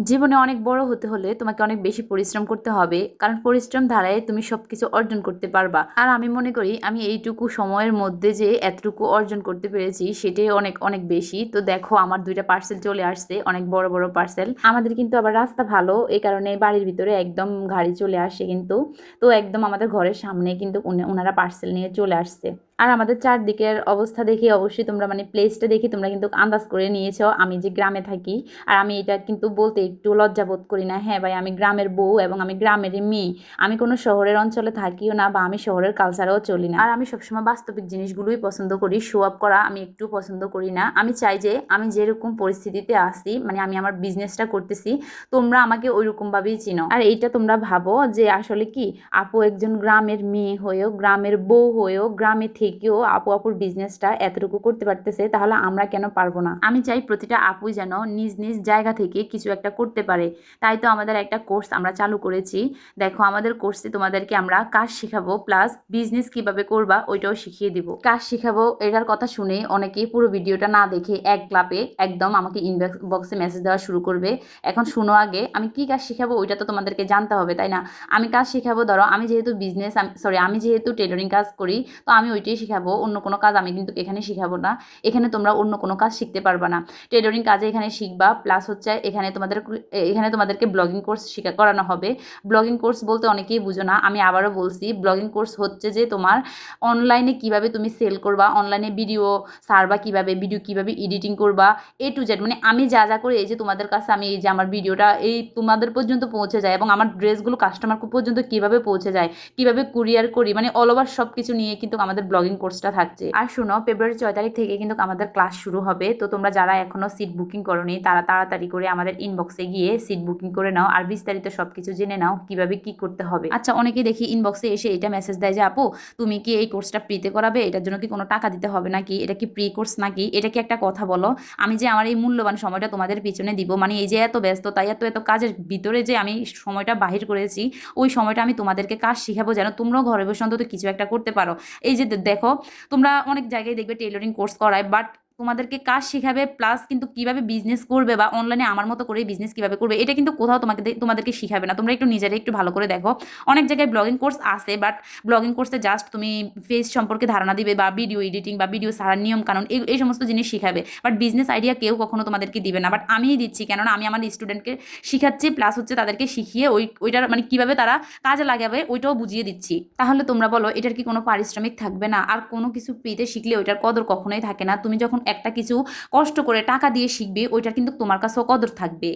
জীবনে অনেক বড় হতে হলে তোমাকে অনেক বেশি পরিশ্রম করতে হবে, কারণ পরিশ্রম দ্বারাই তুমি সবকিছু অর্জন করতে পারবা। আর আমি মনে করি আমি এইটুকু সময়ের মধ্যে যে এতটুকু অর্জন করতে পেরেছি সেটাই অনেক অনেক বেশি। তো দেখো আমার 2টা পার্সেল চলে আসছে, অনেক বড় বড় পার্সেল। আমাদের কিন্তু আবার রাস্তা ভালো, এই কারণে বাড়ির ভিতরে একদম গাড়ি চলে আসে কিন্তু। তো একদম আমাদের ঘরের সামনে কিন্তু ওনারা পার্সেল নিয়ে চলে আসছে। আর আমাদের চারদিকের অবস্থা দেখে অবশ্যই তোমরা প্লেসটা দেখে তোমরা কিন্তু আন্দাজ করে নিয়েছো আমি যে গ্রামে থাকি। আর আমি এটা কিন্তু বলতে একটু লজ্জা বোধ করি না। হ্যাঁ ভাই, আমি গ্রামের বউ এবং আমি গ্রামেরই মেয়ে। আমি কোনো শহরের অঞ্চলে থাকিও না, বা আমি শহরের কালচারেও চলি না। আর আমি সবসময় বাস্তবিক জিনিসগুলোই পছন্দ করি, শো আপ করা আমি একটু পছন্দ করি না। আমি চাই যে আমি যেরকম পরিস্থিতিতে আসি, আমি আমার বিজনেসটা করতেছি, তোমরা আমাকে ওইরকমভাবেই চিনো। আর এইটা তোমরা ভাবো যে আসলে কি আপু একজন গ্রামের মেয়ে হয়েও, গ্রামের বউ হয়েও, গ্রামে থেকেও আপুর বিজনেসটা এতটুকু করতে পারতেছে, তাহলে আমরা কেন পারবো না? আমি চাই প্রতিটা আপুই যেন নিজ নিজ জায়গা থেকে কিছু একটা করতে পারে। তাই তো আমাদের একটা কোর্স আমরা চালু করেছি। দেখো আমাদের কোর্সে তোমাদেরকে আমরা কাজ শেখাবো, প্লাস বিজনেস কিভাবে করবা ওইটাও শিখিয়ে দিব। কাজ শিখাবো এটার কথা শুনে অনেকেই পুরো ভিডিওটা না দেখে এক ক্লাপে একদম আমাকে ইনবক্সে মেসেজ দেওয়া শুরু করবে। এখন শুনো, আগে আমি কি কাজ শিখাবো ওইটা তো তোমাদেরকে জানতে হবে, তাই না? আমি কাজ শিখাবো, ধরো আমি যেহেতু আমি যেহেতু টেলরিং কাজ করি, তো আমি ওইটাই শিখাবো। অন্য কোনো কাজ আমি কিন্তু এখানে শিখাবো না। এখানে তোমরা অন্য কোনো কাজ শিখতে পারবা না। টেলরিং কাজে এখানে শিখবা, প্লাস হচ্ছে এখানে তোমাদেরকে ব্লগিং কোর্স করানো হবে। ব্লগিং কোর্স বলতে অনেকেই বুঝো না, আমি আবারও বলছি, ব্লগিং কোর্স হচ্ছে যে তোমার অনলাইনে কিভাবে তুমি সেল করবা, অনলাইনে ভিডিও ছাড়বা কিভাবে, ভিডিও কিভাবে এডিটিং করবা, A to Z। আমি যা যা করে এই যে তোমাদের কাছে আমি এই যে আমার ভিডিওটা এই তোমাদের পর্যন্ত পৌঁছে যায়, এবং আমার ড্রেসগুলো কাস্টমার পর্যন্ত কিভাবে পৌঁছে যায়, কিভাবে কুরিয়ার করি, অল ওভার সব কিছু নিয়ে কিন্তু আমাদের ব্লগিং কোর্সটা থাকছে। আর শোনো, ফেব্রুয়ারি 6 তারিখ থেকে কিন্তু আমাদের ক্লাস শুরু হবে। তো তোমরা যারা এখনো সিট বুকিং করোনি তারা তাড়াতাড়ি করে আমাদের ইনবক্সে গিয়ে সিট বুকিং করে নাও, আর বিস্তারিত সবকিছু জেনে নাও কিভাবে কি করতে হবে। আচ্ছা, অনেকেই দেখি ইনবক্সে এসে এটা মেসেজ দেয় যে আপু তুমি কি এই কোর্সটা ফ্রিতে করাবে, এটার জন্য কি কোনো টাকা দিতে হবে নাকি, এটা কি প্রি কোর্স নাকি, এটা কি একটা কথা বলো? আমি যে আমার এই মূল্যবান সময়টা তোমাদের পিছনে দিব, এই যে এত ব্যস্ততা এত এত কাজের ভিতরে যে আমি সময়টা বাহির করেছি, ওই সময়টা আমি তোমাদেরকে কাজ শিখাবো যেন তোমরাও ঘরে বসে অন্তত কিছু একটা করতে পারো। এই যে দেখো, তোমরা অনেক জায়গায় দেখবে টেইলরিং কোর্স করায়, বাট তোমাদেরকে কাজ শেখাবে, প্লাস কিন্তু কিভাবে বিজনেস করবে বা অনলাইনে আমার মতো করে বিজনেস কিভাবে করবে এটা কিন্তু কোথাও তোমাদেরকে শিখাবে না। তোমরা একটু নিজেরা একটু ভালো করে দেখো, অনেক জায়গায় ব্লগিং কোর্স আছে, বাট ব্লগিং কোর্সে জাস্ট তুমি ফেস সম্পর্কে ধারণা দিবে, বা ভিডিও এডিটিং বা ভিডিও ছাড়ার নিয়ম কানুন এই সমস্ত জিনিস শিখাবে, বাট বিজনেস আইডিয়া কেউ কখনো তোমাদেরকে দিবে না। বাট আমিই দিচ্ছি, কেননা আমি আমার স্টুডেন্টকে শিখাচ্ছি, প্লাস হচ্ছে তাদেরকে শিখিয়ে ওইটার কিভাবে তারা কাজে লাগাবে ওইটাও বুঝিয়ে দিচ্ছি। তাহলে তোমরা বলো এটার কি কোনো পারিশ্রমিক থাকবে না? আর কোনো কিছু ফ্রিতে শিখলে ওইটার কদর কখনোই থাকে না। তুমি যখন একটা কিছু কষ্ট করে টাকা দিয়ে শিখবে ওইটার কিন্তু তোমার কাছেও কদর থাকবে।